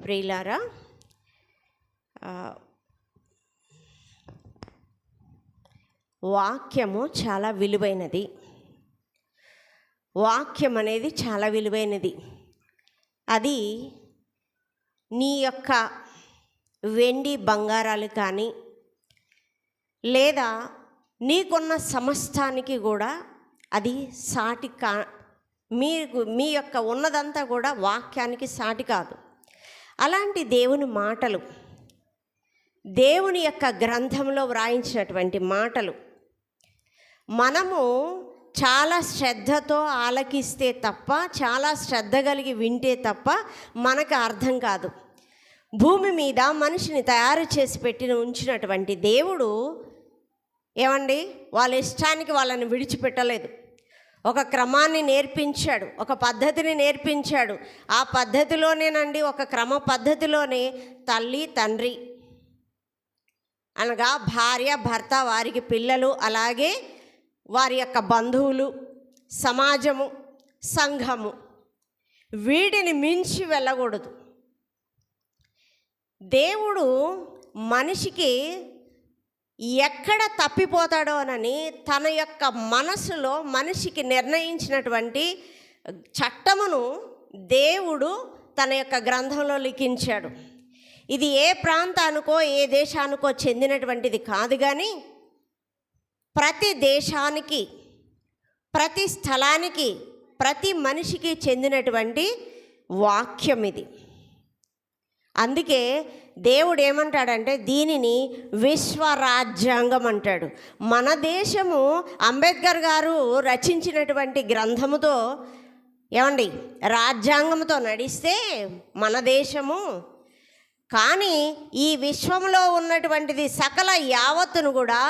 ప్రియులారా, వాక్యము చాలా విలువైనది. వాక్యం అనేది చాలా విలువైనది. అది నీ యొక్క వెండి బంగారాలు కానీ లేదా నీకున్న సమస్తానికి కూడా అది సాటి మీ యొక్క ఉన్నదంతా కూడా వాక్యానికి సాటి కాదు. అలాంటి దేవుని మాటలు, దేవుని యొక్క గ్రంథంలో వ్రాయించినటువంటి మాటలు మనము చాలా శ్రద్ధతో ఆలకిస్తే తప్ప, చాలా శ్రద్ధ కలిగి వింటే తప్ప మనకు అర్థం కాదు. భూమి మీద మనిషిని తయారు చేసి ఉంచినటువంటి దేవుడు ఏమండి, వాళ్ళ ఇష్టానికి వాళ్ళని విడిచిపెట్టలేదు. ఒక క్రమాన్ని నేర్పించాడు, ఒక పద్ధతిని నేర్పించాడు. ఆ పద్ధతిలోనేనండి, ఒక క్రమ పద్ధతిలోనే తల్లి తండ్రి అనగా భార్య భర్త, వారికి పిల్లలు, అలాగే వారి యొక్క బంధువులు, సమాజము, సంఘము, వీటిని మించి వెళ్ళకూడదు. దేవుడు మనిషికి ఎక్కడ తప్పిపోతాడో అని తన యొక్క మనసులో మనిషికి నిర్ణయించినటువంటి చట్టమును దేవుడు తన యొక్క గ్రంథంలో లిఖించాడు. ఇది ఏ ప్రాంతానికో ఏ దేశానికో చెందినటువంటిది కాదు, కానీ ప్రతి దేశానికి, ప్రతి స్థలానికి, ప్రతి మనిషికి చెందినటువంటి వాక్యం ఇది. అందుకే దేవుడు ఏమంటాడంటే దీనిని విశ్వరాజ్యాంగం అంటాడు. మన దేశము అంబేద్కర్ గారు రచించినటువంటి గ్రంథముతో ఏమండి రాజ్యాంగంతో నడిస్తే మన దేశము, కానీ ఈ విశ్వంలో ఉన్నటువంటిది సకల యావత్తును కూడా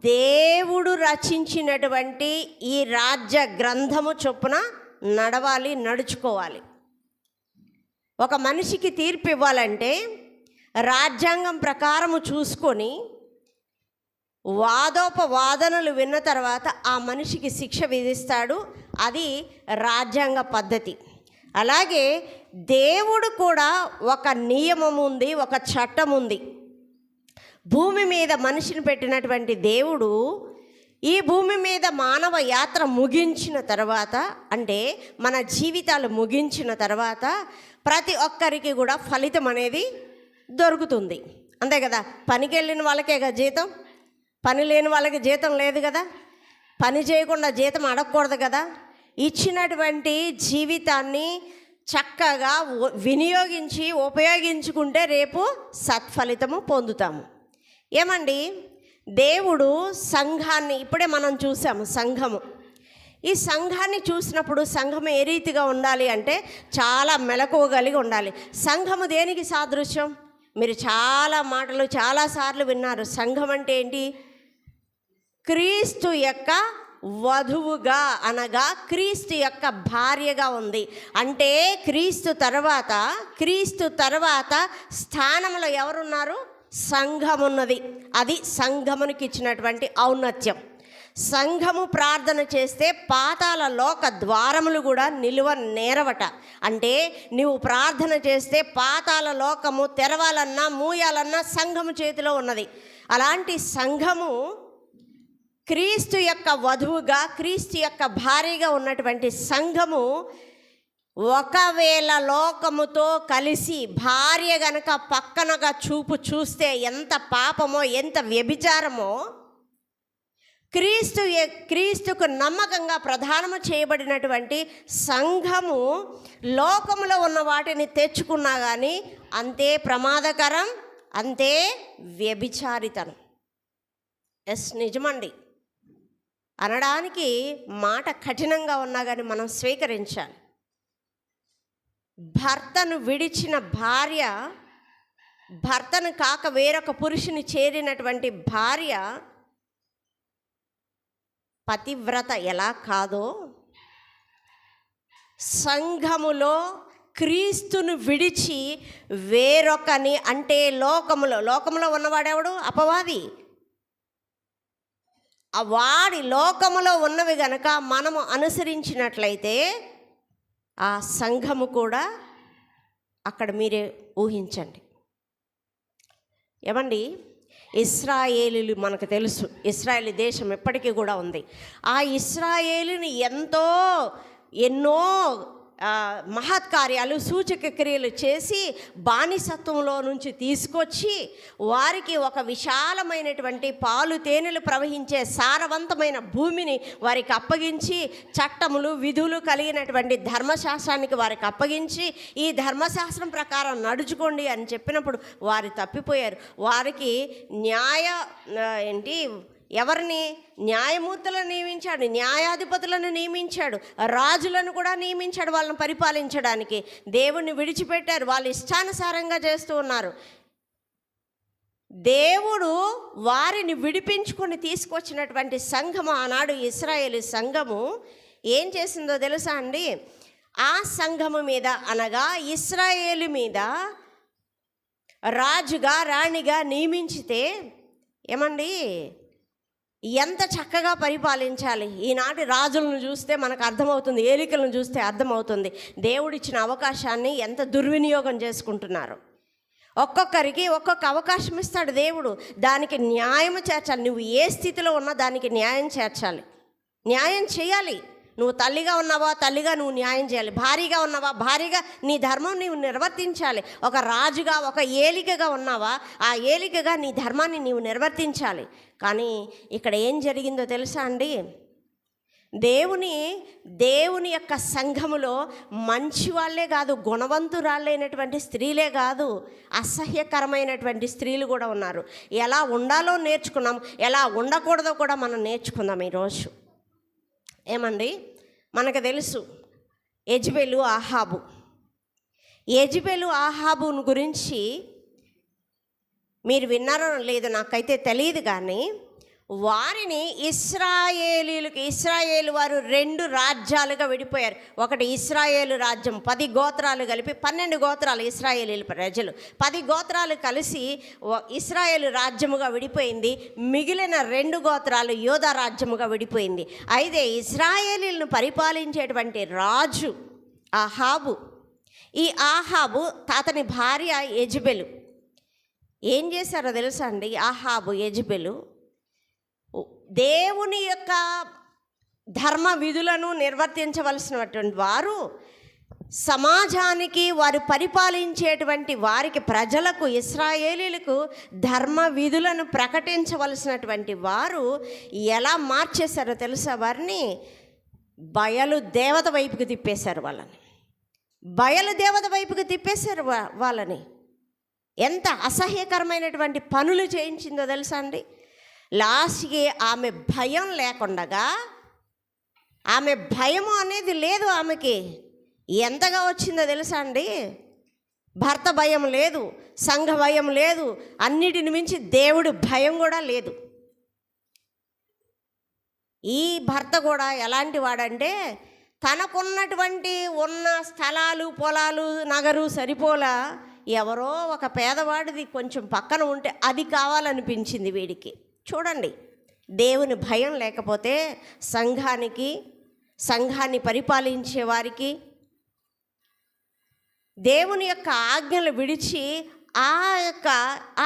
దేవుడు రచించినటువంటి ఈ రాజ్య గ్రంథము చొప్పున నడవాలి, నడుచుకోవాలి. ఒక మనిషికి తీర్పు ఇవ్వాలంటే రాజ్యాంగం ప్రకారము చూసుకొని వాదోపవాదనలు విన్న తర్వాత ఆ మనిషికి శిక్ష విధిస్తాడు. అది రాజ్యాంగ పద్ధతి. అలాగే దేవుడు కూడా ఒక నియమం ఉంది, ఒక చట్టం ఉంది. భూమి మీద మనిషిని పెట్టినటువంటి దేవుడు ఈ భూమి మీద మానవ యాత్ర ముగించిన తర్వాత, అంటే మన జీవితాలు ముగించిన తర్వాత ప్రతి ఒక్కరికి కూడా ఫలితం అనేది దొరుకుతుంది. అంతే కదా, పనికి వెళ్ళిన వాళ్ళకే కదా జీతం, పని లేని వాళ్ళకి జీతం లేదు కదా, పని చేయకుండా జీతం అడగకూడదు కదా. ఇచ్చినటువంటి జీవితాన్ని చక్కగా వినియోగించి ఉపయోగించుకుంటే రేపు సత్ఫలితము పొందుతాము. ఏమండి, దేవుడు సంఘాన్ని ఇప్పుడే మనం చూసాము. సంఘము, ఈ సంఘాన్ని చూసినప్పుడు సంఘం ఏ రీతిగా ఉండాలి అంటే చాలా మెలకువ కలిగి ఉండాలి. సంఘము దేనికి సాదృశ్యం? మీరు చాలా మాటలు చాలాసార్లు విన్నారు. సంఘం అంటే ఏంటి? క్రీస్తు యొక్క వధువుగా, అనగా క్రీస్తు యొక్క భార్యగా ఉంది. అంటే క్రీస్తు తర్వాత స్థానంలో ఎవరున్నారు? సంఘం ఉన్నది. అది సంఘమునికి ఇచ్చినటువంటి ఔన్నత్యం. సంఘము ప్రార్థన చేస్తే పాతాళ లోక ద్వారములు కూడా నిలువ నేరవట. అంటే నీవు ప్రార్థన చేస్తే పాతాళ లోకము తెరవాలన్నా మూయాలన్నా సంఘము చేతిలో ఉన్నది. అలాంటి సంఘము క్రీస్తు యొక్క వధువుగా, క్రీస్తు యొక్క భార్యగా ఉన్నటువంటి సంఘము ఒకవేళ లోకముతో కలిసి భార్య గనక పక్కనగా చూస్తే ఎంత పాపమో, ఎంత వ్యభిచారమో, క్రీస్తుకు నమ్మకంగా ప్రదానము చేయబడినటువంటి సంఘము లోకములో ఉన్న వాటిని తెచ్చుకున్నా కానీ అంతే ప్రమాదకరం, అంతే వ్యభిచారితనం. నిజమండి, అనడానికి మాట కఠినంగా ఉన్నా కానీ మనం స్వీకరించాలి. భర్తను విడిచిన భార్య, భర్తను కాక వేరొక పురుషుని చేరినటువంటి భార్య పతివ్రత ఎలా కాదో, సంఘములో క్రీస్తును విడిచి వేరొకని, అంటే లోకములో ఉన్నవాడెవడు? అపవాది. వాడి లోకములో ఉన్నవి గనక మనము అనుసరించినట్లయితే ఆ సంఘము కూడా అక్కడ మీరే ఊహించండి. ఏమండి, ఇశ్రాయేలీలు మనకు తెలుసు, ఇశ్రాయేలీ దేశం ఎప్పటికీ కూడా ఉంది. ఆ ఇశ్రాయేలుని ఎన్నో మహత్కార్యాలు, సూచక క్రియలు చేసి బానిసత్వంలో నుంచి తీసుకొచ్చి వారికి ఒక విశాలమైనటువంటి పాలు తేనెలు ప్రవహించే సారవంతమైన భూమిని వారికి అప్పగించి, చట్టములు విధులు కలిగినటువంటి ధర్మశాస్త్రానికి వారికి అప్పగించి, ఈ ధర్మశాస్త్రం ప్రకారం నడుచుకోండి అని చెప్పినప్పుడు వారు తప్పిపోయారు. వారికి ఎవరిని న్యాయమూర్తులను నియమించాడు, న్యాయాధిపతులను నియమించాడు, రాజులను కూడా నియమించాడు వాళ్ళని పరిపాలించడానికి. దేవుణ్ణి విడిచిపెట్టారు, వాళ్ళు ఇష్టానుసారంగా చేస్తూ ఉన్నారు. దేవుడు వారిని విడిపించుకొని తీసుకొచ్చినటువంటి సంఘము, ఆనాడు ఇశ్రాయేలు సంఘము ఏం చేసిందో తెలుసా అండి? ఆ సంఘము మీద, అనగా ఇశ్రాయేలు మీద రాజుగా రాణిగా నియమించితే ఏమండి ఎంత చక్కగా పరిపాలించాలి. ఈనాటి రాజులను చూస్తే మనకు అర్థమవుతుంది, ఏలికలను చూస్తే అర్థమవుతుంది దేవుడిచ్చిన అవకాశాన్ని ఎంత దుర్వినియోగం చేసుకుంటున్నారు. ఒక్కొక్కరికి ఒక్కొక్క అవకాశం ఇస్తాడు దేవుడు, దానికి న్యాయం చేర్చాలి. నువ్వు ఏ స్థితిలో ఉన్నా దానికి న్యాయం చేర్చాలి, న్యాయం చేయాలి. నువ్వు తల్లిగా ఉన్నావా, తల్లిగా నువ్వు న్యాయం చేయాలి. భారీగా ఉన్నావా, భారీగా నీ ధర్మం నీవు నిర్వర్తించాలి. ఒక రాజుగా, ఒక ఏలికగా ఉన్నావా, ఆ ఏలికగా నీ ధర్మాన్ని నీవు నిర్వర్తించాలి. కానీ ఇక్కడ ఏం జరిగిందో తెలుసా అండి? దేవుని యొక్క సంఘములో మంచి వాళ్ళే కాదు, గుణవంతురాళ్ళైనటువంటి స్త్రీలే కాదు, అసహ్యకరమైనటువంటి స్త్రీలు కూడా ఉన్నారు. ఎలా ఉండాలో నేర్చుకున్నాం, ఎలా ఉండకూడదో కూడా మనం నేర్చుకుందాం ఈరోజు. ఏమండి, మనకు తెలుసు యెజెబెలు, ఆహాబును గురించి మీరు విన్నారో లేదో నాకైతే తెలియదు. కానీ వారిని ఇశ్రాయేలు వారు 2 రాజ్యాలుగా విడిపోయారు. ఒకటి ఇశ్రాయేలు రాజ్యం, 10 గోత్రాలు కలిపి 12 గోత్రాలు ఇశ్రాయేలీల ప్రజలు, 10 గోత్రాలు కలిసి ఇశ్రాయేలు రాజ్యముగా విడిపోయింది. మిగిలిన 2 గోత్రాలు యోధా రాజ్యముగా విడిపోయింది. అయితే ఇశ్రాయేలీలను పరిపాలించేటువంటి రాజు ఆహాబు. ఈ ఆహాబు అతని భార్య యెజెబెలు ఏం చేశారో తెలుసా అండి? ఆహాబు, యెజెబెలు దేవుని యొక్క ధర్మ విధులను నిర్వర్తించవలసినటువంటి వారు, సమాజానికి వారు పరిపాలించేటువంటి వారికి, ప్రజలకు, ఇశ్రాయేలీలకు ధర్మ విధులను ప్రకటించవలసినటువంటి వారు ఎలా మార్చేశారో తెలుసా? వారిని బయలు దేవత వైపుకి తిప్పేశారు. బయలు దేవత వైపుకి తిప్పేశారు వాళ్ళని. ఎంత అసహ్యకరమైనటువంటి పనులు చేయించిందో తెలుసా అండి? లాస్ట్కి ఆమె భయం లేకుండగా, ఆమె భయము అనేది లేదు ఆమెకి. ఎంతగా వచ్చిందో తెలుసా అండి? భర్త భయం లేదు, సంఘ భయం లేదు, అన్నిటిని మించి దేవుడి భయం కూడా లేదు. ఈ భర్త కూడా ఎలాంటి వాడంటే, తనకున్నటువంటి స్థలాలు, పొలాలు, నగరు సరిపోలా ఎవరో ఒక పేదవాడిది కొంచెం పక్కన ఉంటే అది కావాలనిపించింది వీడికి. చూడండి, దేవుని భయం లేకపోతే సంఘాన్ని పరిపాలించే వారికి, దేవుని యొక్క ఆజ్ఞలు విడిచి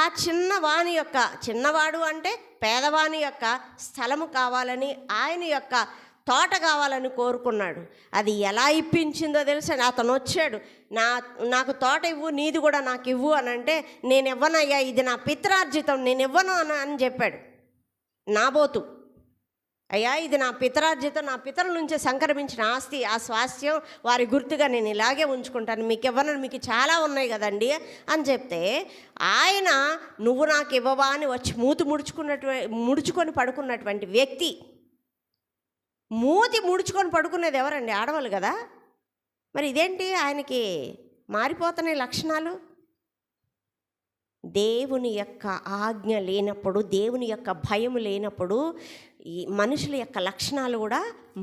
ఆ చిన్నవాడు అంటే పేదవాని యొక్క స్థలము కావాలని, ఆయన యొక్క తోట కావాలని కోరుకున్నాడు. అది ఎలా ఇప్పించిందో తెలుసా? అతను వచ్చాడు, నాకు తోట ఇవ్వు, నీది కూడా నాకు ఇవ్వు అని అంటే, నేను ఇవ్వనయ్యా, ఇది నా పిత్రార్జితం, నేను ఇవ్వను అని చెప్పాడు నాబోతు. అయ్యా, ఇది నా పితరార్జితం, నా పితరుల నుంచి సంక్రమించిన ఆస్తి, ఆ స్వాస్థ్యం వారి గుర్తుగా నేను ఇలాగే ఉంచుకుంటాను, మీకు ఇవ్వను, మీకు చాలా ఉన్నాయి కదండి అని చెప్తే, ఆయన నువ్వు నాకు ఇవ్వవా అని వచ్చి ముడుచుకొని పడుకున్నటువంటి వ్యక్తి. మూతి ముడుచుకొని పడుకునేది ఎవరండి? ఆడవాళ్ళు కదా. మరి ఇదేంటి ఆయనకి మారిపోతున్నాయి లక్షణాలు? దేవుని యొక్క ఆజ్ఞ లేనప్పుడు, దేవుని యొక్క భయం లేనప్పుడు ఈ మనుషుల యొక్క లక్షణాలు కూడా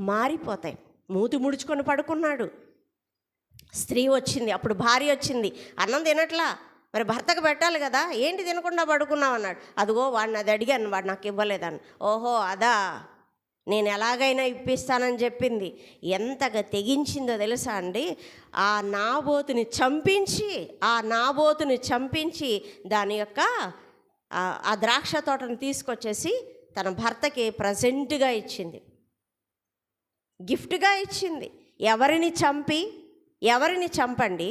మారిపోతాయి. మూతి ముడుచుకొని పడుకున్నాడు. స్త్రీ వచ్చింది, అప్పుడు భార్య వచ్చింది, అన్నం తినట్లా, మరి భర్తకు పెట్టాలి కదా, ఏంటి తినకుండా పడుకున్నావు అన్నాడు. అదిగో వాడిని అది అడిగాను, వాడు నాకు ఇవ్వలేదని. ఓహో అదా, నేను ఎలాగైనా ఇప్పిస్తానని చెప్పింది. ఎంతగా తెగించిందో తెలుసా అండి? ఆ నాబోతుని చంపించి దాని యొక్క ఆ ద్రాక్ష తోటను తీసుకొచ్చేసి తన భర్తకి ప్రజెంట్గా ఇచ్చింది, గిఫ్ట్గా ఇచ్చింది. ఎవరిని చంపండి?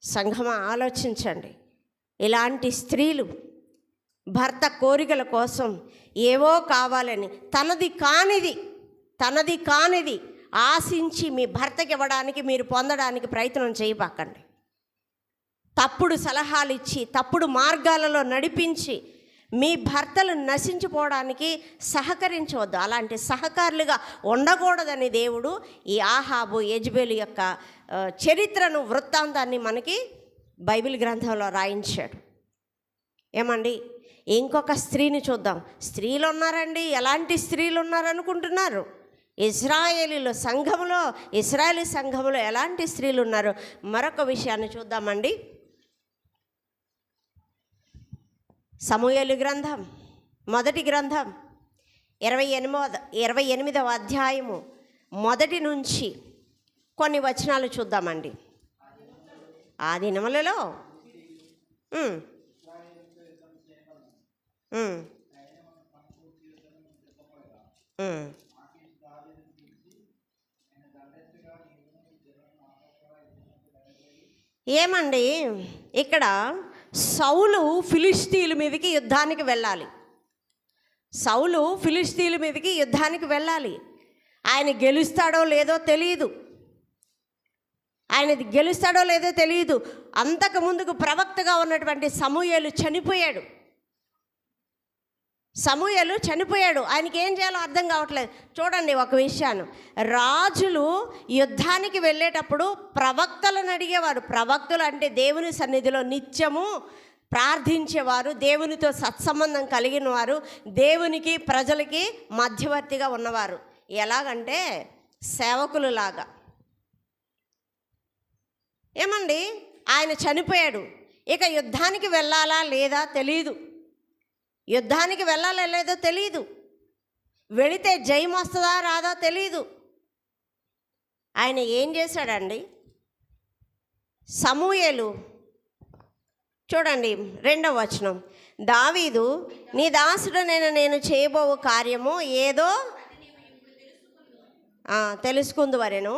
సంఘమా, ఆలోచించండి. ఇలాంటి స్త్రీలు భర్త కోరికల కోసం ఏవో కావాలని తనది కానిది ఆశించి మీ భర్తకి ఇవ్వడానికి, మీరు పొందడానికి ప్రయత్నం చేయబాకండి. తప్పుడు సలహాలు ఇచ్చి, తప్పుడు మార్గాలలో నడిపించి మీ భర్తలు నశించిపోవడానికి సహకరించవద్దు. అలాంటి సహకారులుగా ఉండకూడదని దేవుడు ఈ ఆహాబు, యెజెబెలు యొక్క చరిత్రను, వృత్తాంతాన్ని మనకి బైబిల్ గ్రంథంలో రాయించాడు. ఏమండి, ఇంకొక స్త్రీని చూద్దాం. స్త్రీలు ఉన్నారండి. ఎలాంటి స్త్రీలు ఉన్నారనుకుంటున్నారు? ఇశ్రాయేలీ సంఘములో ఎలాంటి స్త్రీలు ఉన్నారు? మరొక విషయాన్ని చూద్దామండి. సమూయేలు గ్రంథం, మొదటి గ్రంథం 28వ అధ్యాయము మొదటి నుంచి కొన్ని వచనాలు చూద్దామండి. ఆ దినములలో ఏమండి, ఇక్కడ సౌలు ఫిలిష్తీయుల మీదకి యుద్ధానికి వెళ్ళాలి. ఆయన గెలుస్తాడో లేదో తెలియదు. అంతకు ముందుకు ప్రవక్తగా ఉన్నటువంటి సమూయేలు చనిపోయాడు. ఆయనకి ఏం చేయాలో అర్థం కావట్లేదు. చూడండి ఒక విషయాన్ని, రాజులు యుద్ధానికి వెళ్ళేటప్పుడు ప్రవక్తలను అడిగేవారు. ప్రవక్తలు అంటే దేవుని సన్నిధిలో నిత్యము ప్రార్థించేవారు, దేవునితో సత్సంబంధం కలిగిన వారు, దేవునికి ప్రజలకి మధ్యవర్తిగా ఉన్నవారు. ఎలాగంటే సేవకులు లాగా. ఏమండి, ఆయన చనిపోయాడు. ఇక యుద్ధానికి వెళ్ళాలా లేదా తెలీదు. వెళితే జయం వస్తుందా రాదా తెలీదు. ఆయన ఏం చేశాడండి? సమూయేలు చూడండి 2వ వచనం, దావీదు, నీ దాసుడనైన నేను చేయబో కార్యము ఏదో తెలుసుకుందువరెను.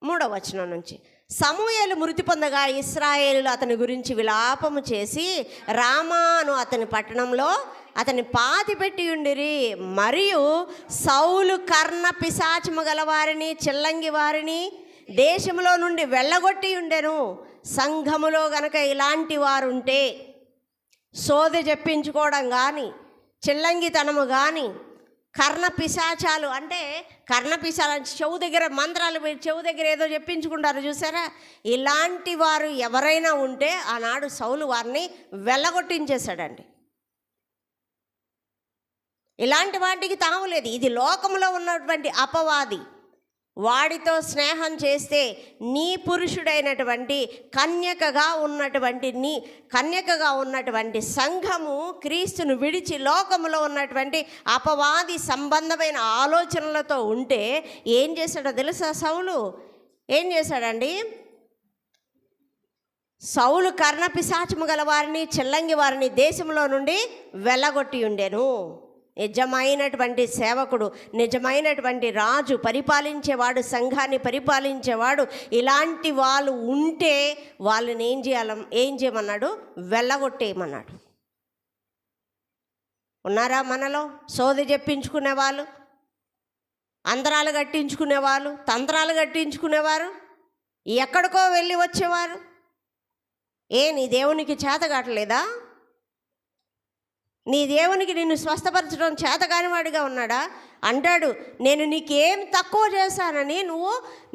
మూడవ వచనం నుంచి, సమూయేలు మృతి పొందగా ఇశ్రాయేలులు అతని గురించి విలాపము చేసి రామాను అతని పట్టణంలో అతని పాతిపెట్టి ఉండిరి. మరియు సౌలు కర్ణ పిశాచము గల వారిని, చిల్లంగి వారిని దేశంలో నుండి వెళ్ళగొట్టి ఉండెను. సంఘములో గనక ఇలాంటి వారు ఉంటే, సోదె చెప్పించుకోవడం కానీ, చిల్లంగితనము కానీ, కర్ణ పిశాచాలు అంటే చెవు దగ్గర మంత్రాలు, చెవు దగ్గర ఏదో చెప్పించుకుంటారు చూసారా? ఇలాంటి వారు ఎవరైనా ఉంటే ఆనాడు సౌలు వారిని వెళ్ళగొట్టించేశాడండి. ఇలాంటి వాటికి తావులేదు. ఇది లోకంలో ఉన్నటువంటి అపవాది. వాడితో స్నేహం చేస్తే నీ పురుషుడైనటువంటి కన్యకగా ఉన్నటువంటి సంఘము క్రీస్తును విడిచి లోకములో ఉన్నటువంటి అపవాది సంబంధమైన ఆలోచనలతో ఉంటే ఏం చేశాడో తెలుసా? సౌలు ఏం చేశాడండి? సౌలు కర్ణ పిశాచము గల వారిని, చిల్లంగి వారిని దేశంలో నుండి వెళ్ళగొట్టి ఉండెను. నిజమైనటువంటి సేవకుడు, నిజమైనటువంటి రాజు, పరిపాలించేవాడు, సంఘాన్ని పరిపాలించేవాడు, ఇలాంటి వాళ్ళు ఉంటే వాళ్ళని ఏం చేయమన్నాడు? వెళ్ళగొట్టేయమన్నాడు. ఉన్నారా మనలో సోది చెప్పించుకునే వాళ్ళు, అంతరాలు కట్టించుకునేవాళ్ళు, తంత్రాలు కట్టించుకునేవారు, ఎక్కడికో వెళ్ళి వచ్చేవారు? నీ దేవునికి చేత కావట్లేదా? నీ దేవునికి నిన్ను స్వస్థపరచడం చేతగానివాడిగా ఉన్నాడా? అంటాడు, నేను నీకేం తక్కువ చేశానని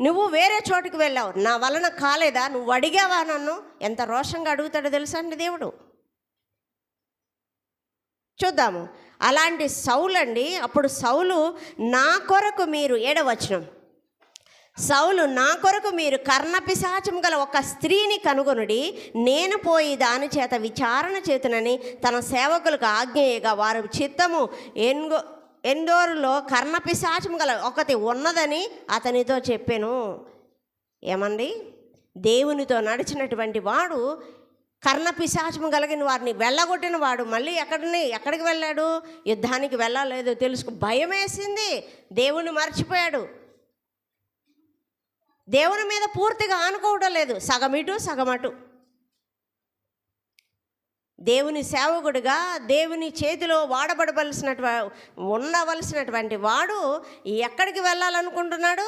నువ్వు వేరే చోటుకు వెళ్ళావు, నా వలన కాలేదా? నువ్వు అడిగావా నన్ను? ఎంత రోషంగా అడుగుతాడో తెలుసా అండి దేవుడు. చూద్దాము. అలాంటి సౌలు అండి. అప్పుడు సౌలు, నా కొరకు మీరు 7వ వచనం, సౌలు, నా కొరకు మీరు కర్ణపిశాచం గల ఒక స్త్రీని కనుగొనుడి, నేను పోయి దాని చేత విచారణ చేతునని తన సేవకులకు ఆజ్ఞేయగా వారు చిత్తము ఎందోరులో కర్ణపిశాచం గల ఒకటి ఉన్నదని అతనితో చెప్పాను. ఏమండి, దేవునితో నడిచినటువంటి వాడు కర్ణపిశాచము కలిగిన వారిని వెళ్ళగొట్టిన వాడు మళ్ళీ ఎక్కడికి వెళ్ళాడు? యుద్ధానికి వెళ్ళలేదు తెలుసుకో. భయం వేసింది, దేవుని మర్చిపోయాడు, దేవుని మీద పూర్తిగా ఆనుకోవడం లేదు, సగం ఇటు సగం అటు. దేవుని సేవకుడిగా దేవుని చేతిలో ఉండవలసినటువంటి వాడు ఎక్కడికి వెళ్ళాలనుకుంటున్నాడు?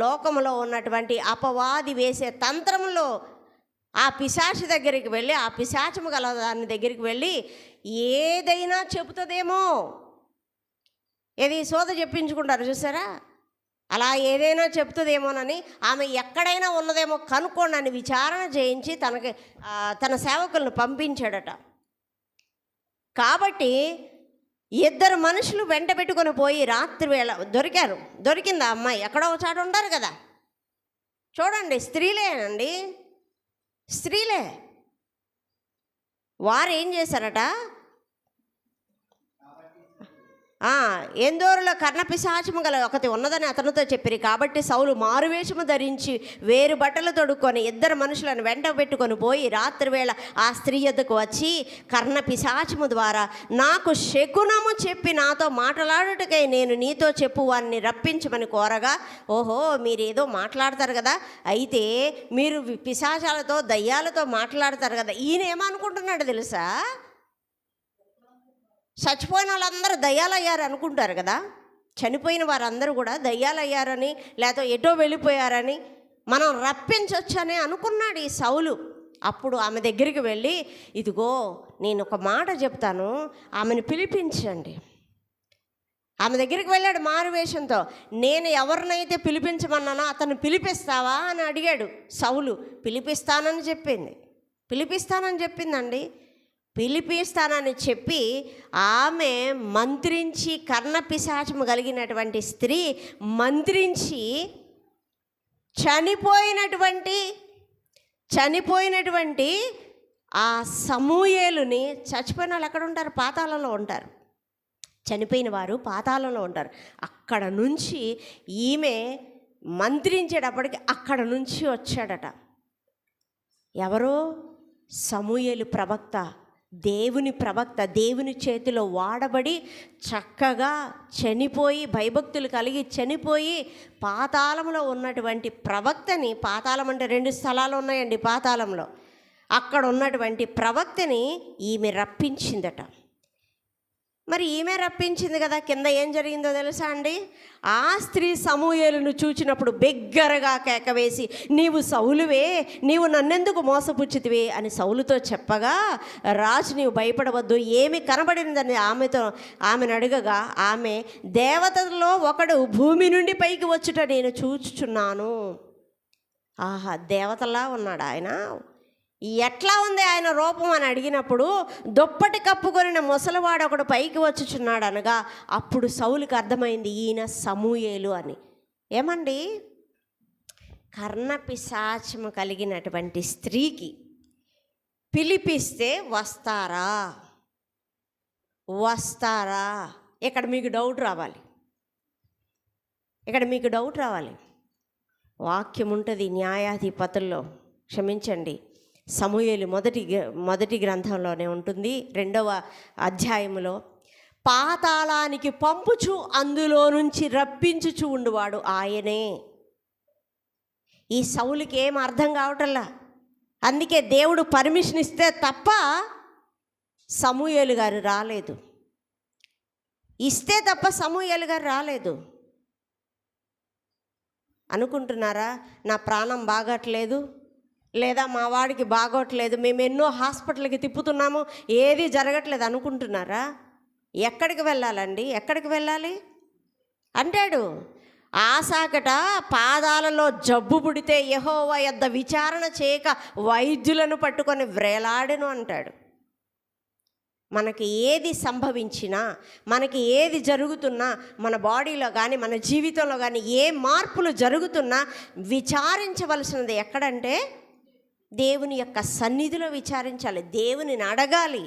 లోకంలో ఉన్నటువంటి అపవాది వేసే తంత్రంలో ఆ పిశాచి దగ్గరికి వెళ్ళి, ఆ పిశాచము గల దాని దగ్గరికి వెళ్ళి ఏదైనా చెబుతుందేమో. ఏది సోద చెప్పించుకుంటారు చూసారా, అలా ఏదైనా చెప్తుందేమోనని ఆమె ఎక్కడైనా ఉన్నదేమో కనుక్కోండి అని విచారణ చేయించి తన సేవకులను పంపించాడట. కాబట్టి ఇద్దరు మనుషులు వెంట పెట్టుకొని పోయి రాత్రి వేళ దొరికింది ఆ అమ్మాయి. ఎక్కడో ఒక చాట ఉంటారు కదా, చూడండి, స్త్రీలేనండి, స్త్రీలే. వారు ఏం చేశారట? ఎందోరులో కర్ణపిశాచము గల ఒకటి ఉన్నదని అతనితో చెప్పిరి. కాబట్టి సౌలు మారువేషము ధరించి వేరు బట్టలు తొడుక్కొని ఇద్దరు మనుషులను వెంట పెట్టుకొని పోయి రాత్రి వేళ ఆ స్త్రీ యొద్దకు వచ్చి, కర్ణపిశాచము ద్వారా నాకు శకునము చెప్పి నాతో మాట్లాడుటకై నేను నీతో చెప్పు వారిని రప్పించమని కోరగా, ఓహో మీరేదో మాట్లాడతారు కదా, అయితే మీరు పిశాచాలతో దయ్యాలతో మాట్లాడతారు కదా. ఈయన ఏమనుకుంటున్నాడు తెలుసా? చచ్చిపోయిన వాళ్ళందరూ దయ్యాలయ్యారు అనుకుంటారు కదా, చనిపోయిన వారందరూ కూడా దయ్యాలయ్యారని లేకపోతే ఎటో వెళ్ళిపోయారని మనం రప్పించవచ్చని అనుకున్నాడు ఈ సౌలు. అప్పుడు ఆమె దగ్గరికి వెళ్ళి, ఇదిగో నేను ఒక మాట చెప్తాను, ఆమెను పిలిపించండి. ఆమె దగ్గరికి వెళ్ళాడు మారువేషంతో. నేను ఎవరినైతే పిలిపించమన్నానో అతను పిలిపిస్తావా అని అడిగాడు సౌలు. పిలిపిస్తానని చెప్పిందండి. పిలిపిస్తానని చెప్పి ఆమె మంత్రించి, కర్ణపిశాచము కలిగినటువంటి స్త్రీ మంత్రించి చనిపోయినటువంటి ఆ సమూయేలుని, చచ్చిపోయిన వాళ్ళు ఎక్కడ ఉంటారు? పాతాళంలో ఉంటారు. చనిపోయిన వారు పాతాళంలో ఉంటారు. అక్కడ నుంచి ఈమె మంత్రించేటప్పటికి అక్కడ నుంచి వచ్చాడట. ఎవరో? సమూయేలు ప్రవక్త, దేవుని ప్రవక్త, దేవుని చేతిలో వాడబడి చక్కగా చనిపోయి, భయభక్తులు కలిగి చనిపోయి పాతాళంలో ఉన్నటువంటి ప్రవక్తని, పాతాళం అంటే 2 స్థలాలు ఉన్నాయండి పాతాళంలో, అక్కడ ఉన్నటువంటి ప్రవక్తని ఈమె రప్పించిందట. మరి ఈమె రప్పించింది కదా, కింద ఏం జరిగిందో తెలుసా అండి? ఆ స్త్రీ సమూయేలును చూచినప్పుడు బిగ్గరగా కేకవేసి, నీవు సౌలువే, నీవు నన్నెందుకు మోసపుచ్చితివే అని సౌలుతో చెప్పగా, రాజు నీవు భయపడవద్దు, ఏమి కనబడిందని ఆమెను అడగగా, ఆమె దేవతల్లో ఒకడు భూమి నుండి పైకి వచ్చుట నేను చూచుచున్నాను. ఆహా, దేవతలా ఉన్నాడు ఆయన. ఎట్లా ఉంది ఆయన రూపం అని అడిగినప్పుడు, దుప్పటి కప్పుకొనిన ముసలివాడు ఒకడు పైకి వచ్చుచున్నాడు అనగా, అప్పుడు సౌలుకి అర్థమైంది ఈయన సమూయేలు అని. ఏమండి, కర్ణపిశాచము కలిగినటువంటి స్త్రీకి పిలిపిస్తే వస్తారా? ఇక్కడ మీకు డౌట్ రావాలి. వాక్యం ఉంటుంది న్యాయాధిపతుల్లో, క్షమించండి, సమూయేలు మొదటి గ్రంథంలోనే ఉంటుంది, 2వ అధ్యాయంలో. పాతాళానికి పంపుచు అందులో నుంచి రప్పించుచు ఉండువాడు ఆయనే. ఈ సౌలుకి ఏం అర్థం కావటల్లా. అందుకే దేవుడు పర్మిషన్ ఇస్తే తప్ప సమూయేలు గారు రాలేదు. అనుకుంటున్నారా, నా ప్రాణం బాగట్లేదు, లేదా మా వాడికి బాగోట్లేదు, మేము ఎన్నో హాస్పిటల్కి తిప్పుతున్నాము, ఏది జరగట్లేదు అనుకుంటున్నారా? ఎక్కడికి వెళ్ళాలి అంటాడు. ఆసాకట పాదాలలో జబ్బు పుడితే యెహోవా యొద్ద విచారణ చేయక వైద్యులను పట్టుకొని వ్రేలాడెను అంటాడు. మనకి ఏది సంభవించినా, మనకి ఏది జరుగుతున్నా, మన బాడీలో కానీ మన జీవితంలో కానీ ఏ మార్పులు జరుగుతున్నా విచారించవలసినది ఎక్కడంటే దేవుని యొక్క సన్నిధిలో విచారించాలి, దేవునిని అడగాలి.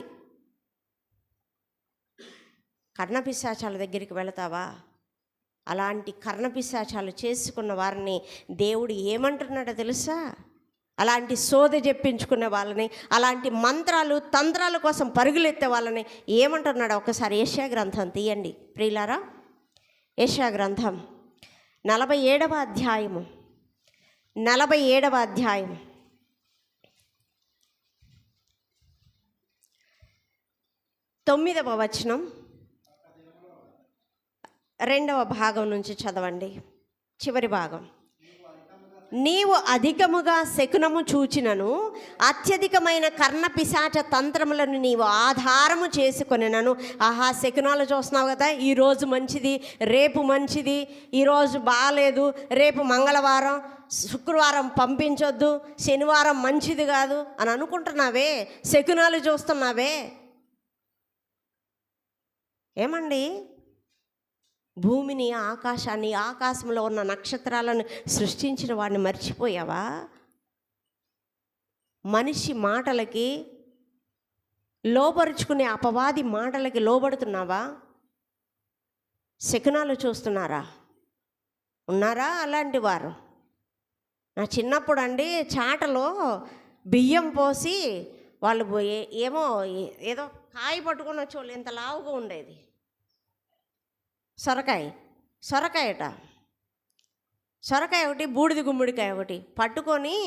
కర్ణపిశాచాల దగ్గరికి వెళతావా? అలాంటి కర్ణపిశాచాలు చేసుకున్న వారిని దేవుడు ఏమంటున్నాడో తెలుసా? అలాంటి సోద చెప్పించుకునే వాళ్ళని, అలాంటి మంత్రాలు తంత్రాల కోసం పరుగులెత్తే వాళ్ళని ఏమంటున్నాడు? ఒకసారి యెషయా గ్రంథం తీయండి ప్రియులారా. యెషయా గ్రంథం 47వ అధ్యాయము 47వ అధ్యాయం 9వ వచనం 2వ భాగం నుంచి చదవండి, చివరి భాగం. నీవు అధికముగా శకునము చూచినను, అత్యధికమైన కర్ణపిశాచ తంత్రములను నీవు ఆధారము చేసుకొనినను. ఆహా, శకునాలు చూస్తున్నావు కదా, ఈరోజు మంచిది, రేపు మంచిది, ఈరోజు బాగాలేదు, రేపు మంగళవారం, శుక్రవారం పంపించొద్దు, శనివారం మంచిది కాదు అని అనుకుంటున్నావే, శకునాలు చూస్తున్నావే. ఏమండి, భూమిని, ఆకాశాన్ని, ఆకాశంలో ఉన్న నక్షత్రాలను సృష్టించిన వాడిని మర్చిపోయావా? మనిషి మాటలకి లోబరుచుకునే అపవాది మాటలకి లోబడుతున్నావా? శకునాలు చూస్తున్నారా? ఉన్నారా అలాంటి వారు? నా చిన్నప్పుడు అండి చాటలో బియ్యం పోసి వాళ్ళు ఏమో ఏదో కాయ పట్టుకొని వచ్చేవాళ్ళు, ఎంత లావుగా ఉండేది, సొరకాయట, సొరకాయ ఒకటి, బూడిద గుమ్మడికాయ ఒకటి పట్టుకొని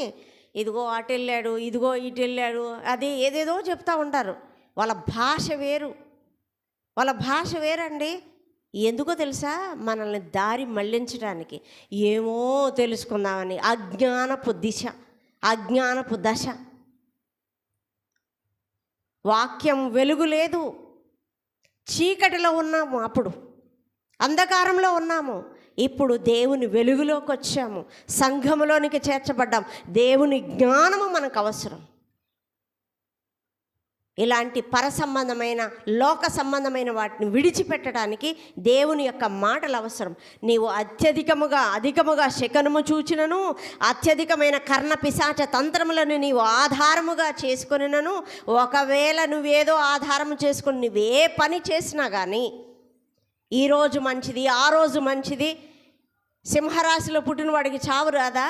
ఇదిగో అటు వెళ్ళాడు, ఇదిగో ఇటు వెళ్ళాడు, అది ఏదేదో చెప్తూ ఉంటారు. వాళ్ళ భాష వేరు, వాళ్ళ భాష వేరండి. ఎందుకో తెలుసా? మనల్ని దారి మళ్లించడానికి, ఏమో తెలుసుకుందామని. అజ్ఞానపు దిశ, అజ్ఞానపు దశ. వాక్యం వెలుగు లేదు, చీకటిలో ఉన్నాము, అప్పుడు అంధకారంలో ఉన్నాము. ఇప్పుడు దేవుని వెలుగులోకి వచ్చాము, సంఘములోనికి చేర్చబడ్డాం. దేవుని జ్ఞానము మనకు అవసరం. ఇలాంటి పరసంబంధమైన, లోక సంబంధమైన వాటిని విడిచిపెట్టడానికి దేవుని యొక్క మాటలు అవసరం. నీవు అధికముగా శకునము చూచినను, అత్యధికమైన కర్ణపిశాచ తంత్రములను నీవు ఆధారముగా చేసుకొనినను. ఒకవేళ నువ్వేదో ఆధారము చేసుకుని నువ్వే పని చేసినా కానీ, ఈరోజు మంచిది, ఆ రోజు మంచిది, సింహరాశిలో పుట్టినవాడికి చావు రాదా?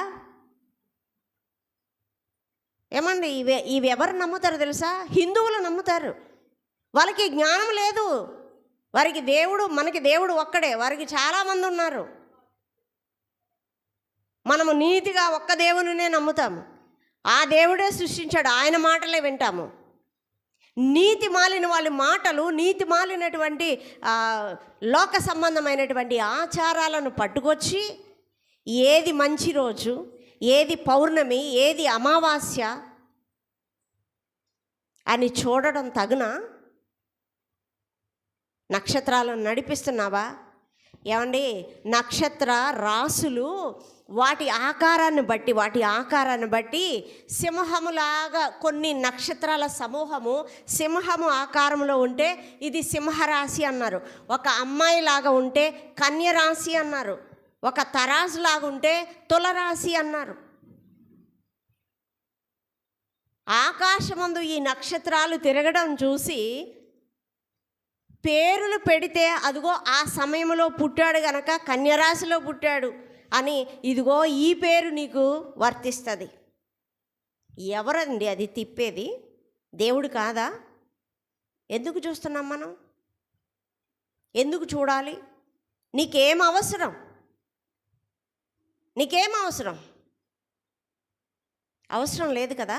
ఏమండి, ఇవి ఎవరు నమ్ముతారు తెలుసా? హిందువులు నమ్ముతారు. వాళ్ళకి జ్ఞానం లేదు. వారికి దేవుడు, మనకి దేవుడు ఒక్కడే, వారికి చాలామంది ఉన్నారు. మనము నీతిగా ఒక్క దేవునినే నమ్ముతాము. ఆ దేవుడే సృష్టించాడు, ఆయన మాటలే వింటాము. నీతి మాలిన వాళ్ళ మాటలు, నీతి మాలినటువంటి లోక సంబంధమైనటువంటి ఆచారాలను పట్టుకొచ్చి ఏది మంచి రోజు, ఏది పౌర్ణమి, ఏది అమావాస్య అని చూడడం తగునా? నక్షత్రాలను నడిపిస్తున్నావా? ఏమండి, నక్షత్ర రాసులు వాటి ఆకారాన్ని బట్టి సింహములాగా, కొన్ని నక్షత్రాల సమూహము సింహము ఆకారంలో ఉంటే ఇది సింహరాశి అన్నారు. ఒక అమ్మాయిలాగా ఉంటే కన్యరాశి అన్నారు. ఒక తరాజులాగా ఉంటే తులరాశి అన్నారు. ఆకాశమందు ఈ నక్షత్రాలు తిరగడం చూసి పేర్లు పెడితే, అదిగో ఆ సమయంలో పుట్టాడు గనక కన్యరాశిలో పుట్టాడు అని, ఇదిగో ఈ పేరు నీకు వర్తిస్తుంది. ఎవరండి అది తిప్పేది? దేవుడు కాదా? ఎందుకు చూస్తున్నాం మనం? ఎందుకు చూడాలి? నీకేం అవసరం? అవసరం లేదు కదా.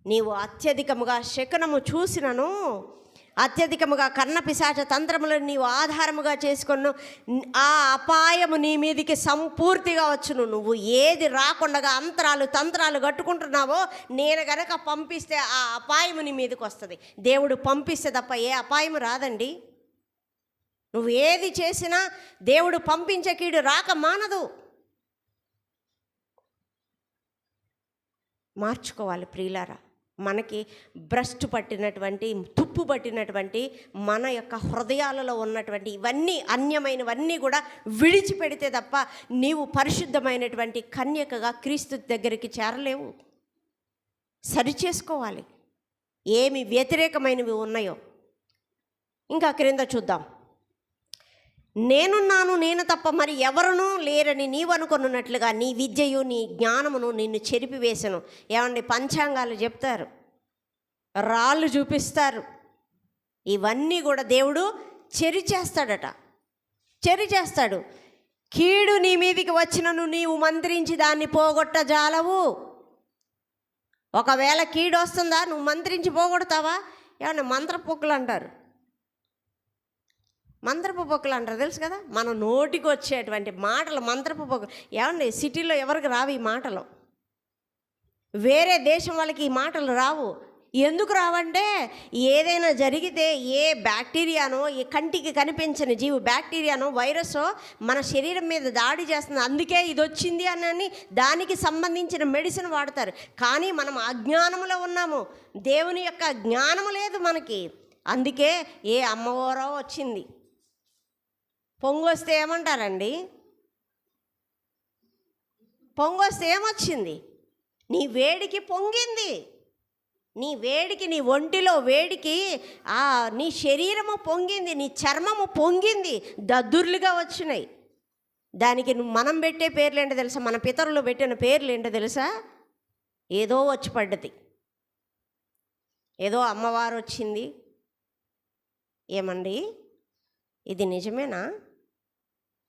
నీవు అత్యధికముగా శకునము చూసినను, అత్యధికముగా కర్ణపిశాచ తంత్రములను నీవు ఆధారముగా చేసుకొను, ఆ అపాయము నీ మీదికి సంపూర్తిగా వచ్చును. నువ్వు ఏది రాకుండా అంతరాలు తంత్రాలు కట్టుకుంటున్నావో, నేను గనక పంపిస్తే ఆ అపాయము నీ మీదకి వస్తుంది. దేవుడు పంపిస్తే తప్ప ఏ అపాయము రాదండి. నువ్వు ఏది చేసినా దేవుడు పంపించే కీడు రాక మానదు. మార్చుకోవాలి ప్రియులారా, మనకి భ్రష్టు పట్టినటువంటి, తుప్పు పట్టినటువంటి మన యొక్క హృదయాలలో ఉన్నటువంటి ఇవన్నీ అన్యమైనవన్నీ కూడా విడిచిపెడితే తప్ప నీవు పరిశుద్ధమైనటువంటి కన్యకగా క్రీస్తు దగ్గరికి చేరలేవు. సరిచేసుకోవాలి ఏమి వ్యతిరేకమైనవి ఉన్నాయో. ఇంకా క్రింద చూద్దాం. నేనున్నాను, నేను తప్ప మరి ఎవరునూ లేరని నీవు అనుకున్నట్లుగా నీ విద్యయు నీ జ్ఞానమును నిన్ను చెరిపివేసను. ఏమండి, పంచాంగాలు చెప్తారు, రాళ్ళు చూపిస్తారు, ఇవన్నీ కూడా దేవుడు చెరిచేస్తాడట, చెరిచేస్తాడు. కీడు నీ మీదికి వచ్చినను నీవు మంత్రించి దాన్ని పోగొట్టజాలవు. ఒకవేళ కీడు వస్తుందా, నువ్వు మంత్రించి పోగొడతావా? ఏమన్నా మంత్రపొక్కులు అంటారు, మంత్రపు పొక్కులు అంటారు, తెలుసు కదా. మన నోటికి వచ్చేటువంటి మాటలు మంత్రపు పొక్కులు. ఏమండి, సిటీలో ఎవరికి రావు ఈ మాటలు, వేరే దేశం వాళ్ళకి ఈ మాటలు రావు. ఎందుకు రావంటే ఏదైనా జరిగితే ఏ బ్యాక్టీరియానో, ఏ కంటికి కనిపించని జీవు బ్యాక్టీరియానో వైరస్సో మన శరీరం మీద దాడి చేస్తుంది, అందుకే ఇది వచ్చింది అని దానికి సంబంధించిన మెడిసిన్ వాడతారు. కానీ మనం అజ్ఞానంలో ఉన్నాము, దేవుని యొక్క జ్ఞానము లేదు మనకి. అందుకే ఏ అమ్మవారో వచ్చింది, పొంగొస్తే ఏమంటారండి, పొంగొస్తే ఏమొచ్చింది, నీ వేడికి పొంగింది, నీ వేడికి, నీ ఒంటిలో వేడికి నీ శరీరము పొంగింది, నీ చర్మము పొంగింది, దద్దుర్లుగా వచ్చినాయి. దానికి మనం పెట్టే పేర్లు ఏంటో తెలుసా, మన పితరులు పెట్టిన పేర్లు ఏంటో తెలుసా? ఏదో వచ్చి పడ్డది, ఏదో అమ్మవారు వచ్చింది. ఏమండి, ఇది నిజమేనా?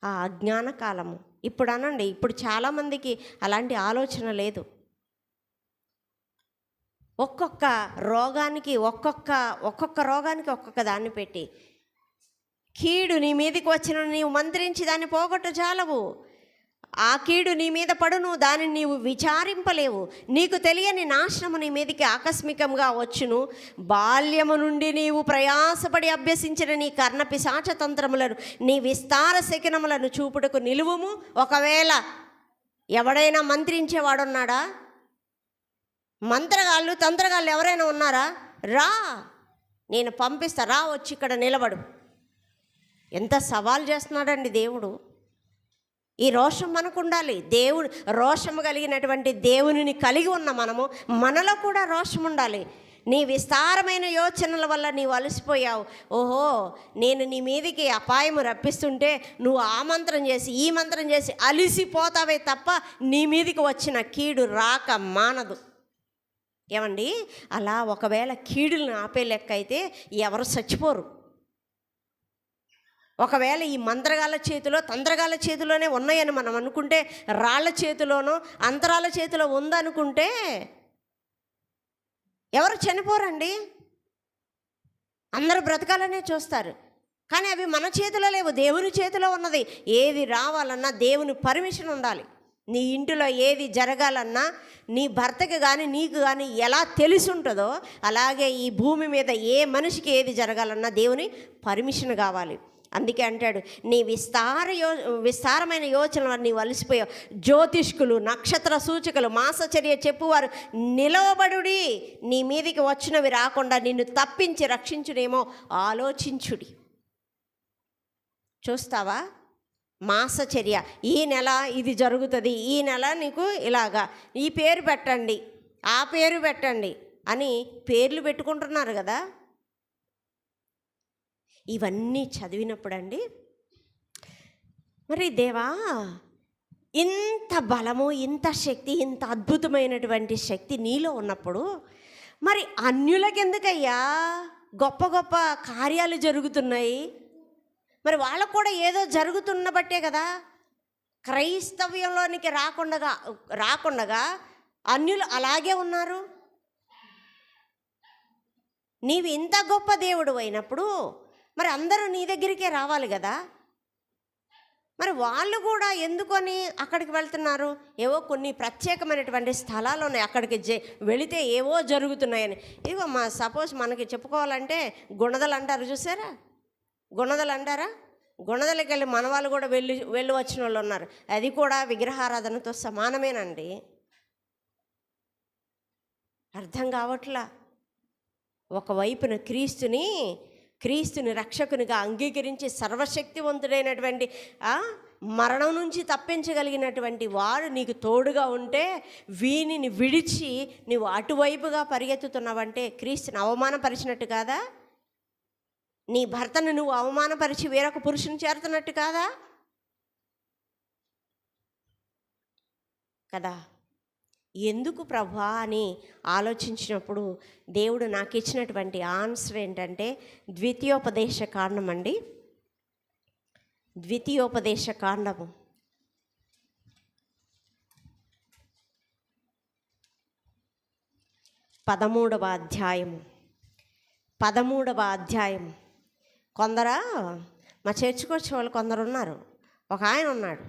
ఆ అజ్ఞాన కాలము. ఇప్పుడు అనండి, ఇప్పుడు చాలామందికి అలాంటి ఆలోచన లేదు. ఒక్కొక్క రోగానికి ఒక్కొక్క రోగానికి ఒక్కొక్క దాన్ని పెట్టి, కీడు నీ మీదకి వచ్చిన నీవు మంత్రించి దాన్ని పోగొట్టజాలవు. ఆ కీడు నీ మీద పడును, దానిని నీవు విచారింపలేవు. నీకు తెలియని నాశనము నీ మీదకి ఆకస్మికంగా వచ్చును. బాల్యము నుండి నీవు ప్రయాసపడి అభ్యసించిన నీ కర్ణ పిశాచ తంత్రములను, నీ విస్తార శకినములను చూపుటకు నిలువుము. ఒకవేళ ఎవడైనా మంత్రించేవాడున్నాడా? మంత్రగాళ్ళు, తంత్రగాళ్ళు ఎవరైనా ఉన్నారా? రా, నేను పంపిస్తా, రా, వచ్చి ఇక్కడ నిలబడు. ఎంత సవాల్ చేస్తున్నాడండి దేవుడు. ఈ రోషం మనకు ఉండాలి. దేవుడు రోషము కలిగినటువంటి దేవునిని కలిగి ఉన్న మనలో కూడా రోషం ఉండాలి. నీ విస్తారమైన యోచనల వల్ల నీవు అలసిపోయావు. ఓహో, నేను నీ మీదికి అపాయము రప్పిస్తుంటే నువ్వు ఆ మంత్రం చేసి ఈ మంత్రం చేసి అలిసిపోతావే తప్ప నీ మీదికి వచ్చిన కీడు రాక మానదు. ఏమండి, అలా ఒకవేళ కీడులను ఆపే లెక్క అయితే ఎవరు చచ్చిపోరు. ఒకవేళ ఈ మంత్రగాళ్ళ చేతిలో, తంత్రగాళ్ళ చేతిలోనే ఉన్నాయని మనం అనుకుంటే, రాళ్ల చేతిలోనో అంతరాల చేతిలో ఉందనుకుంటే ఎవరు చనిపోరండి, అందరూ బ్రతకాలనే చూస్తారు. కానీ అవి మన చేతిలో లేవు, దేవుని చేతిలో ఉన్నది. ఏది రావాలన్నా దేవుని పర్మిషన్ ఉండాలి. నీ ఇంటిలో ఏది జరగాలన్నా నీ భర్తకి కానీ నీకు కానీ ఎలా తెలిసి ఉంటుందో, అలాగే ఈ భూమి మీద ఏ మనిషికి ఏది జరగాలన్నా దేవుని పర్మిషన్ కావాలి. అందుకే అంటాడు, నీ విస్తారమైన యోచనలు నీవు అలసిపోయావు. జ్యోతిష్కులు, నక్షత్ర సూచకులు, మాసచర్య చెప్పువారు నిలవబడుడి. నీ మీదికి వచ్చినవి రాకుండా నిన్ను తప్పించి రక్షించుడేమో ఆలోచించుడి. చూస్తావా? మాసచర్య, ఈ నెల ఇది జరుగుతుంది, ఈ నెల నీకు ఇలాగా, ఈ పేరు పెట్టండి, ఆ పేరు పెట్టండి అని పేర్లు పెట్టుకుంటున్నారు కదా. ఇవన్నీ చదివినప్పుడు అండి, మరి దేవా, ఇంత బలము, ఇంత శక్తి, ఇంత అద్భుతమైనటువంటి శక్తి నీలో ఉన్నప్పుడు మరి అన్యులకెందుకయ్యా గొప్ప గొప్ప కార్యాలు జరుగుతున్నాయి? మరి వాళ్ళకు కూడా ఏదో జరుగుతున్న బట్టే కదా క్రైస్తవ్యంలోనికి రాకుండా అన్యులు అలాగే ఉన్నారు. నీవు ఇంత గొప్ప దేవుడు అయినప్పుడు మరి అందరూ నీ దగ్గరికే రావాలి కదా. మరి వాళ్ళు కూడా ఎందుకని అక్కడికి వెళ్తున్నారు? ఏవో కొన్ని ప్రత్యేకమైనటువంటి స్థలాలు ఉన్నాయి, అక్కడికి వెళితే ఏవో జరుగుతున్నాయని. ఇదిగో సపోజ్ మనకి చెప్పుకోవాలంటే గుణదలు అంటారు, చూసారా? గుణదలు అంటారా? గుణదలకి వెళ్ళి మన వాళ్ళు కూడా వెళ్ళి వచ్చిన వాళ్ళు ఉన్నారు. అది కూడా విగ్రహారాధనతో సమానమేనండి. అర్థం కావట్లా. ఒకవైపున క్రీస్తుని రక్షకునిగా అంగీకరించి సర్వశక్తివంతుడైనటువంటి మరణం నుంచి తప్పించగలిగినటువంటి వాడు నీకు తోడుగా ఉంటే వీనిని విడిచి నువ్వు అటువైపుగా పరిగెత్తుతున్నావంటే క్రీస్తుని అవమానపరిచినట్టు కాదా? నీ భర్తను నువ్వు అవమానపరిచి వేరొక పురుషుని చేరుతున్నట్టు కాదా? కదా. ఎందుకు ప్రభా అని ఆలోచించినప్పుడు దేవుడు నాకు ఇచ్చినటువంటి ఆన్సర్ ఏంటంటే ద్వితీయోపదేశ కాండం అండి. ద్వితీయోపదేశ కాండము 13వ అధ్యాయం. మా చర్చికి వచ్చే వాళ్ళు కొందరు ఉన్నారు. ఒక ఆయన ఉన్నాడు.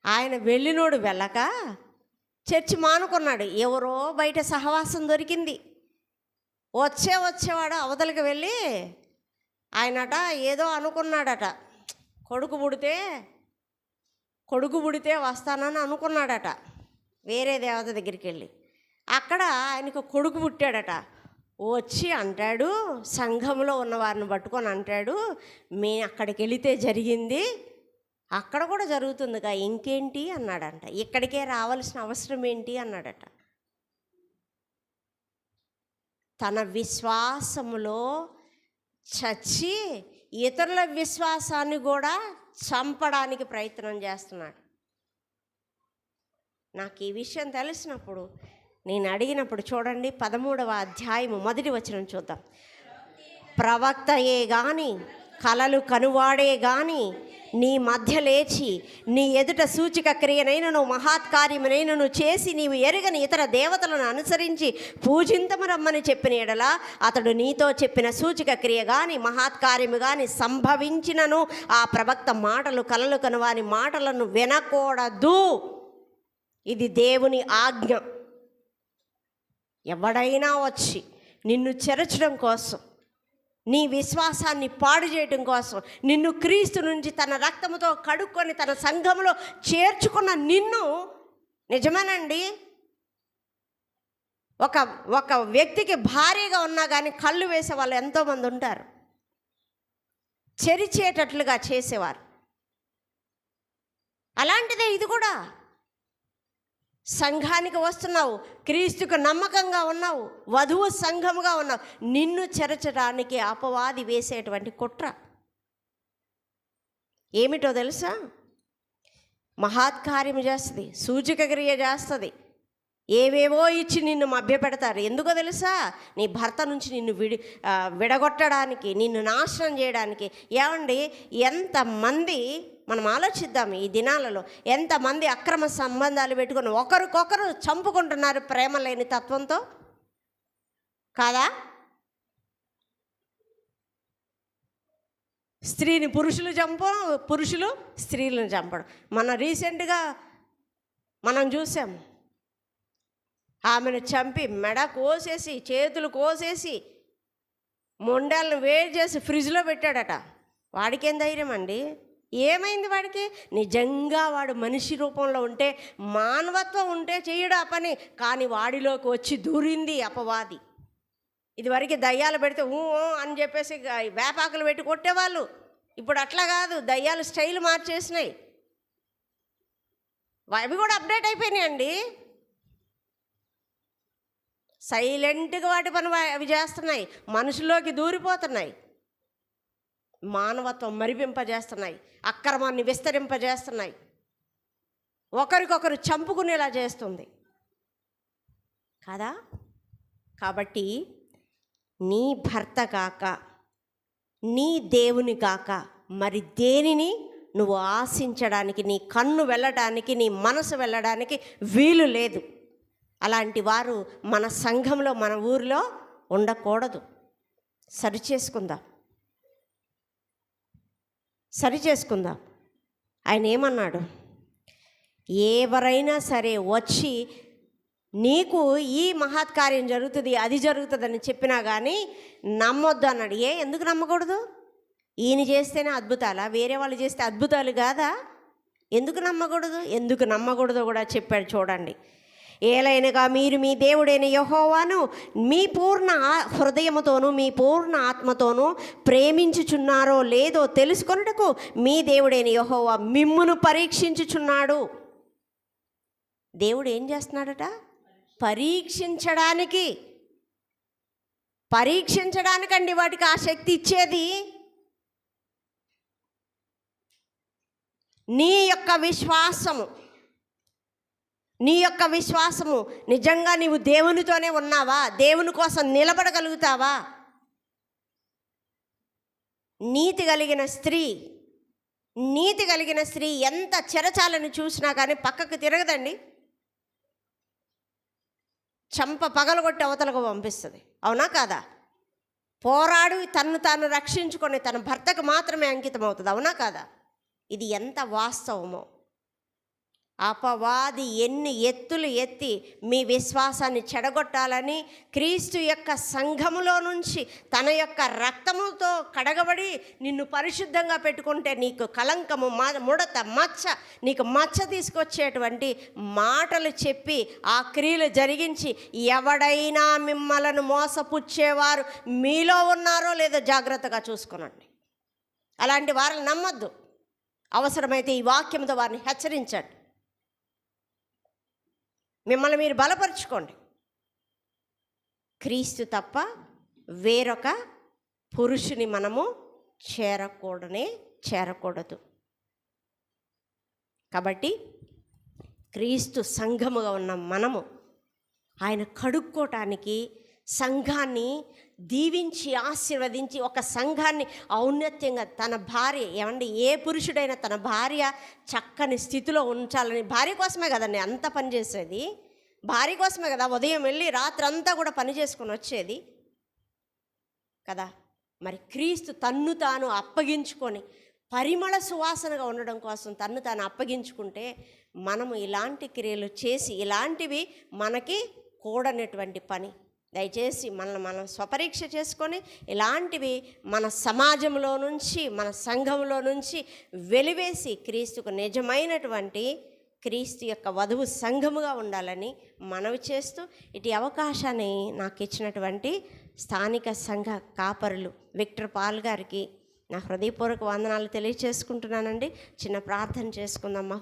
ఆయన వెళ్ళినోడు వెళ్ళక చర్చి మానుకున్నాడు. ఎవరో బయట సహవాసం దొరికింది. వచ్చేవాడు అవతలికి వెళ్ళి ఆయనట ఏదో అనుకున్నాడట. కొడుకు పుడితే వస్తానని అనుకున్నాడట. వేరే దేవత దగ్గరికి వెళ్ళి అక్కడ ఆయనకు కొడుకు పుట్టాడట. వచ్చి అంటాడు, సంఘంలో ఉన్నవారిని పట్టుకొని అంటాడు, అక్కడికి వెళితే జరిగింది, అక్కడ కూడా జరుగుతుందిగా, ఇంకేంటి అన్నాడంట. ఇక్కడికే రావాల్సిన అవసరం ఏంటి అన్నాడట. తన విశ్వాసములో చచ్చి ఇతరుల విశ్వాసాన్ని కూడా చంపడానికి ప్రయత్నం చేస్తున్నాడు. నాకు ఈ విషయం తెలిసినప్పుడు నేను అడిగినప్పుడు చూడండి 13వ అధ్యాయము 1వ వచనం చూద్దాం. ప్రవక్తయే గాని కలలు కనువాడే గాని నీ మధ్య లేచి నీ ఎదుట సూచక క్రియనైనను మహత్కార్యమునైనను చేసి నీవు ఎరగని ఇతర దేవతలను అనుసరించి పూజింతమరమ్మని చెప్పిన ఎడల అతడు నీతో చెప్పిన సూచక క్రియ కానీ మహత్కార్యము కానీ సంభవించినను ఆ ప్రవక్త మాటలు కలలు కనువాని మాటలను వినకూడదు. ఇది దేవుని ఆజ్ఞ. ఎవడైనా వచ్చి నిన్ను చెరచడం కోసం, నీ విశ్వాసాన్ని పాడు చేయడం కోసం, నిన్ను క్రీస్తు నుంచి తన రక్తముతో కడుక్కొని తన సంఘంలో చేర్చుకున్న నిన్ను, నిజమేనండి, ఒక వ్యక్తికి భార్యగా ఉన్నా కానీ కళ్ళు వేసే వాళ్ళు ఎంతోమంది ఉంటారు, చెరిచేటట్లుగా చేసేవారు. అలాంటిదే ఇది కూడా. సంఘానికి వస్తున్నావు, క్రీస్తుకు నమ్మకంగా ఉన్నావు, వధువు సంఘముగా ఉన్నావు, నిన్ను చెరచడానికి అపవాది వేసేటువంటి కుట్ర ఏమిటో తెలుసా? మహత్కార్యం చేస్తుంది, సూచక క్రియ చేస్తుంది, ఏవేవో ఇచ్చి నిన్ను మభ్యపెడతారు. ఎందుకో తెలుసా? నీ భర్త నుంచి నిన్ను విడగొట్టడానికి, నిన్ను నాశనం చేయడానికి. ఏమండి, ఎంతమంది మనం ఆలోచిద్దాం, ఈ దినాలలో ఎంతమంది అక్రమ సంబంధాలు పెట్టుకొని ఒకరికొకరు చంపుకుంటున్నారు ప్రేమ లేని తత్వంతో, కాదా? స్త్రీని పురుషులు చంపడం, పురుషులు స్త్రీలను చంపడం. రీసెంట్గా మనం చూసాం, ఆమెను చంపి మెడ కోసేసి చేతులు కోసేసి మొండాలను వేడి చేసి ఫ్రిడ్జ్లో పెట్టాడట. వాడికేం ధైర్యం అండి? ఏమైంది వాడికి? నిజంగా వాడు మనిషి రూపంలో ఉంటే, మానవత్వం ఉంటే చేయడు ఆ పని. కానీ వాడిలోకి వచ్చి దూరింది అపవాది. ఇదివరకు దయ్యాలు పెడితే ఊ అని చెప్పేసి వేపాకులు పెట్టి కొట్టేవాళ్ళు. ఇప్పుడు అట్లా కాదు, దయ్యాలు స్టైల్ మార్చేసినాయి. అవి కూడా అప్డేట్ అయిపోయినాయండి. సైలెంట్గా వాటి పని అవి చేస్తున్నాయి, మనుషుల్లోకి దూరిపోతున్నాయి, మానవత్వం మరిపింపజేస్తున్నాయి, అక్రమాన్ని విస్తరింపజేస్తున్నాయి, ఒకరికొకరు చంపుకునేలా చేస్తుంది కదా. కాబట్టి నీ భర్త కాక, నీ దేవుని కాక మరి దేనిని నువ్వు ఆశించడానికి, నీ కన్ను వెళ్ళడానికి, నీ మనసు వెళ్ళడానికి వీలు లేదు. అలాంటి వారు మన సంఘంలో, మన ఊరిలో ఉండకూడదు. సరిచేసుకుందాం. ఆయన ఏమన్నాడు? ఎవరైనా సరే వచ్చి నీకు ఈ మహత్కార్యం జరుగుతుంది, అది జరుగుతుందని చెప్పినా కానీ నమ్మొద్దు అన్నాడు. ఎందుకు నమ్మకూడదు? ఈయన చేస్తేనే అద్భుతాలా? వేరే వాళ్ళు చేస్తే అద్భుతాలు కాదా? ఎందుకు నమ్మకూడదో కూడా చెప్పాడు. చూడండి, ఏలైనగా మీరు మీ దేవుడైన యెహోవాను మీ పూర్ణ హృదయముతోనూ మీ పూర్ణ ఆత్మతోనూ ప్రేమించుచున్నారో లేదో తెలుసుకొనుటకు మీ దేవుడైన యెహోవా మిమ్మును పరీక్షించుచున్నాడు. దేవుడు ఏం చేస్తున్నాడట? పరీక్షించడానికండి వాటికి ఆ శక్తి ఇచ్చేది. నీ యొక్క విశ్వాసము నిజంగా నీవు దేవునితోనే ఉన్నావా? దేవుని కోసం నిలబడగలుగుతావా? నీతి కలిగిన స్త్రీ ఎంత చెరచాలని చూసినా కానీ పక్కకు తిరగదండి. చంప పగలగొట్టి అవతలకు పంపిస్తుంది. అవునా కాదా? పోరాడు తన్ను తాను రక్షించుకొని తన భర్తకు మాత్రమే అంకితం అవుతుంది. అవునా కాదా? ఇది ఎంత వాస్తవమో. అపవాది ఎన్ని ఎత్తులు ఎత్తి మీ విశ్వాసాన్ని చెడగొట్టాలని క్రీస్తు యొక్క సంఘములో నుంచి తన యొక్క రక్తముతో కడగబడి నిన్ను పరిశుద్ధంగా పెట్టుకుంటే నీకు కలంకము, ముడత, నీకు మచ్చ తీసుకొచ్చేటువంటి మాటలు చెప్పి ఆ క్రియలు జరిగించి ఎవడైనా మిమ్మలను మోసపుచ్చేవారు మీలో ఉన్నారో లేదో జాగ్రత్తగా చూసుకోనండి. అలాంటి వారిని నమ్మొద్దు. అవసరమైతే ఈ వాక్యంతో వారిని హెచ్చరించండి. మిమ్మల్ని మీరు బలపరుచుకోండి. క్రీస్తు తప్ప వేరొక పురుషుని మనము చేరకూడదు. కాబట్టి క్రీస్తు సంఘముగా ఉన్న మనము ఆయన కడుక్కోవటానికి సంఘాన్ని దీవించి ఆశీర్వదించి ఒక సంఘాన్ని ఔన్నత్యంగా తన భార్య ఏ పురుషుడైనా తన భార్య చక్కని స్థితిలో ఉంచాలని భార్య కోసమే కదండి అంత పని చేసేది. భార్య కోసమే కదా ఉదయం వెళ్ళి రాత్రంతా కూడా పని చేసుకొని వచ్చేది కదా. మరి క్రీస్తు తన్ను తాను అప్పగించుకొని పరిమళ సువాసనగా ఉండడం కోసం తన్ను తాను అప్పగించుకుంటే మనము ఇలాంటి క్రియలు చేసి ఇలాంటివి మనకి కూడనటువంటి పని. దయచేసి మనం స్వపరీక్ష చేసుకొని ఇలాంటివి మన సమాజంలో నుంచి మన సంఘంలో నుంచి వెలివేసి క్రీస్తుకు నిజమైనటువంటి క్రీస్తు యొక్క వధువు సంఘముగా ఉండాలని మనవి చేస్తూ ఇటు అవకాశాన్ని నాకు ఇచ్చినటువంటి స్థానిక సంఘ కాపరులు విక్టర్ పాల్ గారికి నా హృదయపూర్వక వందనాలు తెలియచేసుకుంటున్నానండి. చిన్న ప్రార్థన చేసుకుందాం.